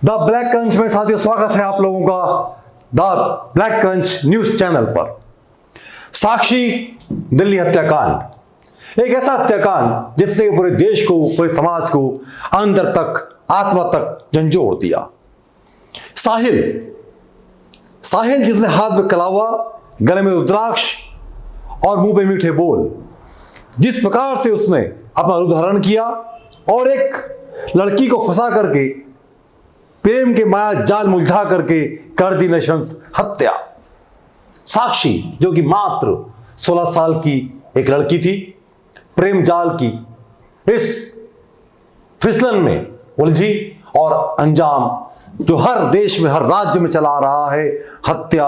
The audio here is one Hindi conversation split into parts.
द ब्लैक क्रंच में साथियों स्वागत है आप लोगों का the black crunch news channel पर। साक्षी दिल्ली हत्याकांड एक ऐसा हत्याकांड जिसने पूरे देश को, पूरे समाज को अंदर तक, आत्मा तक झंझोड़ दिया। साहिल जिसने हाथ में कलावा, गले में रुद्राक्ष और मुंह पे मीठे बोल, जिस प्रकार से उसने अपना रूप धारण किया और एक लड़की को फंसा करके प्रेम के माया जाल में उलझा करके कर दी नृशंस हत्या। साक्षी जो कि मात्र 16 साल की एक लड़की थी, प्रेम जाल की इस फिसलन में उलझी और अंजाम जो हर देश में, हर राज्य में चला रहा है, हत्या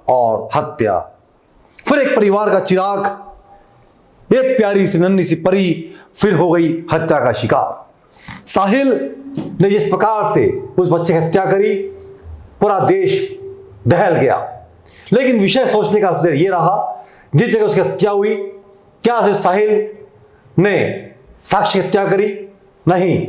और हत्या। फिर एक परिवार का चिराग, एक प्यारी सी नन्ही सी परी फिर हो गई हत्या का शिकार। साहिल ने जिस प्रकार से उस बच्चे की हत्या करी, पूरा देश दहल गया। लेकिन विषय सोचने का अवसर यह रहा, जिस जगह उसकी हत्या हुई, क्या सिर्फ साहिल ने साक्षी हत्या करी? नहीं,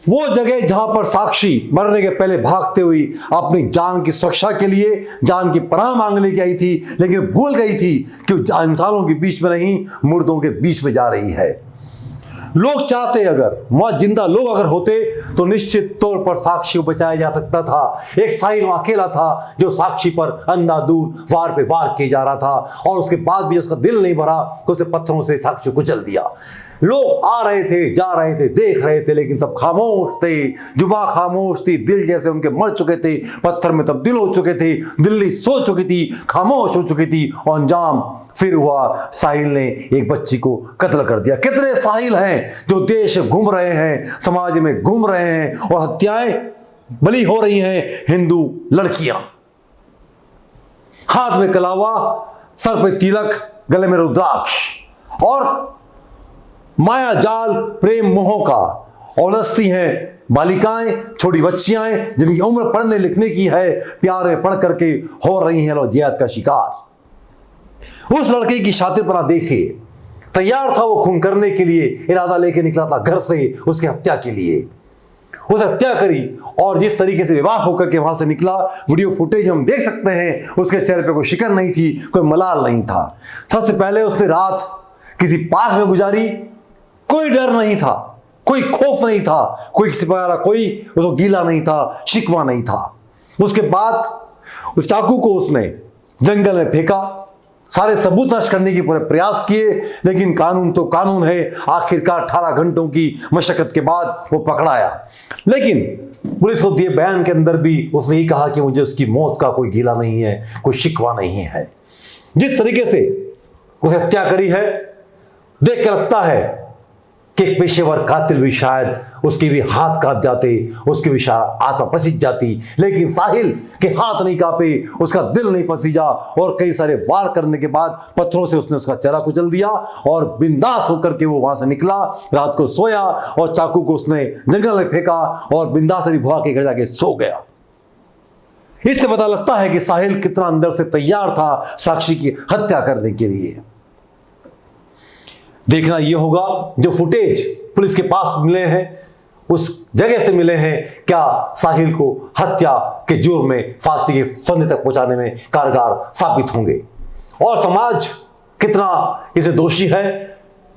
वो जगह जहां पर साक्षी मरने के पहले भागते हुई अपनी जान की सुरक्षा के लिए जान की पनाह मांगने की आई थी, लेकिन भूल गई थी कि इंसानों के बीच में नहीं, मुर्दों के बीच में जा रही है। लोग चाहते, अगर वहां जिंदा लोग अगर होते तो निश्चित तौर पर साक्षी को बचाया जा सकता था। एक साहिल अकेला था जो साक्षी पर अंधाधुंध वार पे वार किए जा रहा था और उसके बाद भी उसका दिल नहीं भरा तो उसने पत्थरों से साक्षी को कुचल दिया। लोग आ रहे थे, जा रहे थे, देख रहे थे, लेकिन सब खामोश थे, जुबा खामोश थी, दिल जैसे उनके मर चुके थे, पत्थर में तब्दील हो चुके थे, दिल्ली सो चुकी थी, खामोश हो चुकी थी और अंजाम फिर हुआ, साहिल ने एक बच्ची को कत्ल कर दिया। कितने साहिल हैं जो देश घूम रहे हैं, समाज में घूम रहे हैं और हत्याएं बलि हो रही हैं। हिंदू लड़कियां, हाथ में कलावा, सर पे तिलक, गले में रुद्राक्ष और माया जाल प्रेम मोह का उलझती हैं बालिकाएं, छोटी बच्चियां जिनकी उम्र पढ़ने लिखने की है, प्यार में पढ़ करके हो रही हैं लौजियात का शिकार। उस लड़के की शातिरपना देखिए, तैयार था वो खून करने के लिए, इरादा लेके निकला था घर से उसकी हत्या के लिए। उसे हत्या करी और जिस तरीके से विवाह होकर के वहां से निकला, वीडियो फुटेज हम देख सकते हैं। उसके चेहरे पे कोई शिकन नहीं थी, कोई मलाल नहीं था। सबसे पहले उसने रात किसी पार्क में गुजारी, कोई डर नहीं था, कोई खौफ नहीं था, कोई किसी प्रकार कोई उसको गीला नहीं था, शिकवा नहीं था। उसके बाद उस चाकू को उसने जंगल में फेंका, सारे सबूत नष्ट करने की पूरे प्रयास किए, लेकिन कानून तो कानून है। आखिरकार 18 घंटों की मशक्कत के बाद वो पकड़ाया। लेकिन पुलिस को दिए बयान के अंदर भी उसने ही कहा कि मुझे उसकी मौत का कोई गीला नहीं है, कोई शिकवा नहीं है। जिस तरीके से उसे हत्या करी है, देख के लगता है कि एक पेशेवर कातिल भी शायद उसके भी हाथ कांप जाते, उसकी भी आत्मा पसीज जाती, लेकिन साहिल के हाथ नहीं कांपे, उसका दिल नहीं पसीजा और कई सारे वार करने के बाद पत्थरों से उसने उसका चेहरा कुचल दिया और बिंदास होकर के वो वहां से निकला, रात को सोया और चाकू को उसने जंगल में फेंका और बिंदास भुआ के घर जाके सो गया। इससे पता लगता है कि साहिल कितना अंदर से तैयार था साक्षी की हत्या करने के लिए। देखना यह होगा जो फुटेज पुलिस के पास मिले हैं, उस जगह से मिले हैं, क्या साहिल को हत्या के जुर्म में फांसी के फंदे तक पहुंचाने में कारगर साबित होंगे और समाज कितना इसे दोषी है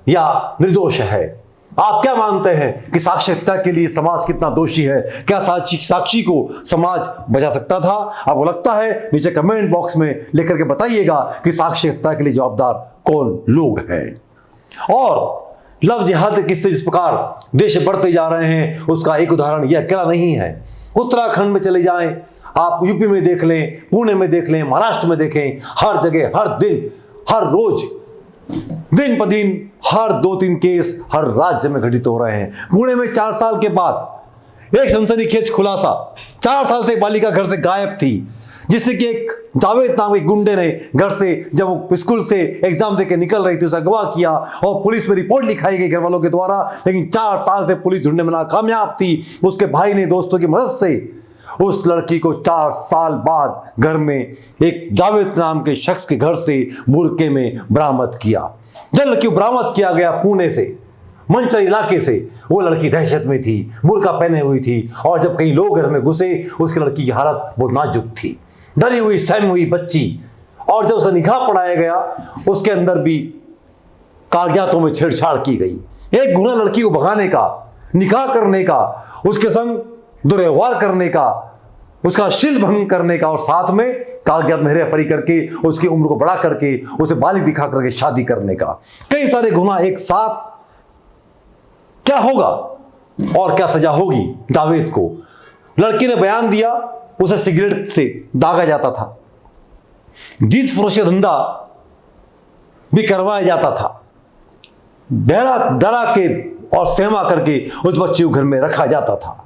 या निर्दोष है। आप क्या मानते हैं कि साक्षी हत्या के लिए समाज कितना दोषी है? क्या साक्षी को समाज बचा सकता था? आपको लगता है? नीचे कमेंट बॉक्स में लिख करके बताइएगा कि साक्षी हत्या के लिए जवाबदार कौन लोग हैं। और लव जिहाद के किस्से जिस प्रकार देश बढ़ते जा रहे हैं, उसका एक उदाहरण यह अकेला नहीं है। उत्तराखंड में चले जाएं, आप यूपी में देख लें, पुणे में देख लें, महाराष्ट्र में देखें, हर जगह, हर दिन, हर रोज, दिन प दिन हर 2-3 केस हर राज्य में घटित हो रहे हैं। पुणे में 4 साल के बाद एक सनसनीखेज खुलासा, 4 साल से एक बालिका घर से गायब थी, जिससे कि एक जावेद नाम के गुंडे ने घर से, जब वो स्कूल से एग्जाम देके निकल रही थी, उसे अगवा किया और पुलिस में रिपोर्ट लिखाई गई घर वालों के द्वारा। लेकिन 4 साल से पुलिस ढूंढने में नाकामयाब थी। उसके भाई ने दोस्तों की मदद से उस लड़की को 4 साल बाद घर में एक जावेद नाम के शख्स के घर से बुरके में बरामद किया। जब लड़की को बरामद किया गया पुणे से, मंचर इलाके से वो लड़की दहशत में थी, बुर्का पहने हुई थी, और जब कई लोग घर में घुसे उसकी लड़की की हालत बहुत नाजुक थी, डरी हुई सहमी हुई बच्ची। और जब उसका निकाह पढ़ाया गया उसके अंदर भी कागजातों में छेड़छाड़ की गई। एक गुना लड़की को भगाने का, निकाह करने का, उसके संग दुर्व्यवहार करने का, उसका शील भंग करने का, और साथ में कागजात में हेराफेरी करके उसकी उम्र को बढ़ा करके उसे बालिग दिखा करके शादी करने का। कई सारे गुनाह एक साथ। क्या होगा और क्या सजा होगी जावेद को? लड़की ने बयान दिया उसे सिगरेट से दागा जाता था, जींस फरोश का धंधा भी करवाया जाता था, डरा के और सहमा करके उस बच्ची को घर में रखा जाता था।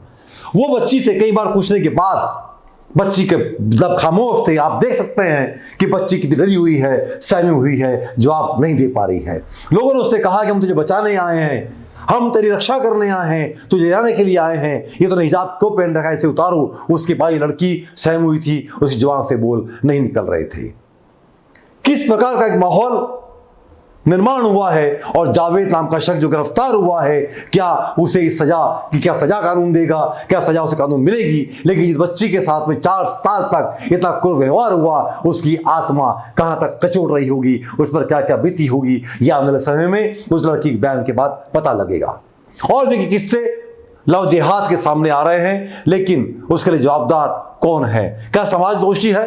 वो बच्ची से कई बार पूछने के बाद बच्ची के जब खामोश थे, आप देख सकते हैं कि बच्ची कितनी डरी हुई है, सहमी हुई है, जवाब नहीं दे पा रही है। लोगों ने उससे कहा कि हम तुझे बचाने आए हैं, हम तेरी रक्षा करने आए हैं, तुझे जाने के लिए आए हैं, ये तो हिजाब क्यों पहन रखा है, इसे उतारो। उसकी भाई लड़की सहमी हुई थी, उसकी जुबान से बोल नहीं निकल रहे थे। किस प्रकार का एक माहौल निर्माण हुआ है, और जावेद नाम का शख्स जो गिरफ्तार हुआ है, क्या उसे इस सजा की क्या सजा कानून देगा, क्या सजा उसे कानून मिलेगी? लेकिन इस बच्ची के साथ में 4 साल तक इतना क्रूर व्यवहार हुआ, उसकी आत्मा कहां तक कचोट रही होगी, उस पर क्या क्या बीती होगी, यह आने वाले समय में उस लड़की के बयान के बाद पता लगेगा। और भी किस्से लव जिहाद के सामने आ रहे हैं, लेकिन उसके लिए जवाबदार कौन है? क्या समाज दोषी है?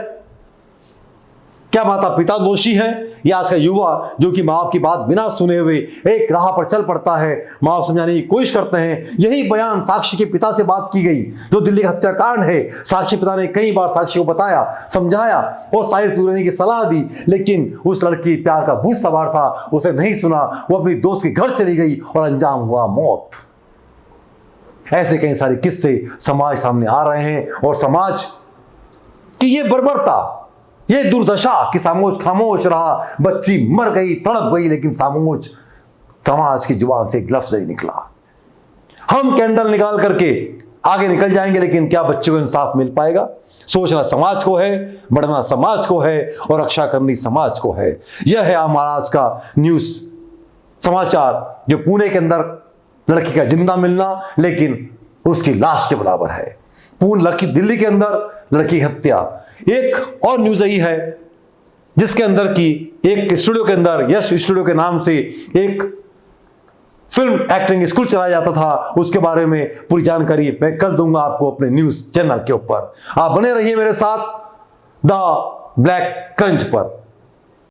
क्या माता पिता दोषी हैं? या आज का युवा जो कि माँ बाप की बात बिना सुने हुए एक राह पर चल पड़ता है, माँ बाप समझाने की कोशिश करते हैं? यही बयान साक्षी के पिता से बात की गई जो दिल्ली का हत्याकांड है। साक्षी पिता ने कई बार साक्षी को बताया, समझाया और साहिल सुरैनी की सलाह दी, लेकिन उस लड़की प्यार का भूत सवार था, उसे नहीं सुना। वो अपनी दोस्त के घर चली गई और अंजाम हुआ मौत। ऐसे कई सारे किस्से समाज सामने आ रहे हैं, और समाज की ये बर्बरता, ये दुर्दशा कि खामोश रहा, बच्ची मर गई, तड़प गई, लेकिन समाज की जुबान से एक लफ्ज नहीं निकला। हम कैंडल निकाल करके आगे निकल जाएंगे, लेकिन क्या बच्चे को इंसाफ मिल पाएगा? सोचना समाज को है, बढ़ना समाज को है, और रक्षा करनी समाज को है। यह है हमारा आज का न्यूज समाचार, जो पुणे के अंदर लड़की का जिंदा मिलना लेकिन उसकी लाश के बराबर है। दिल्ली के अंदर लड़की हत्या। एक और न्यूज यही है जिसके अंदर की एक स्टूडियो के अंदर, यश स्टूडियो के नाम से एक फिल्म एक्टिंग स्कूल चलाया जाता था, उसके बारे में पूरी जानकारी मैं कल दूंगा आपको अपने न्यूज चैनल के ऊपर। आप बने रहिए मेरे साथ द ब्लैक क्रंच पर।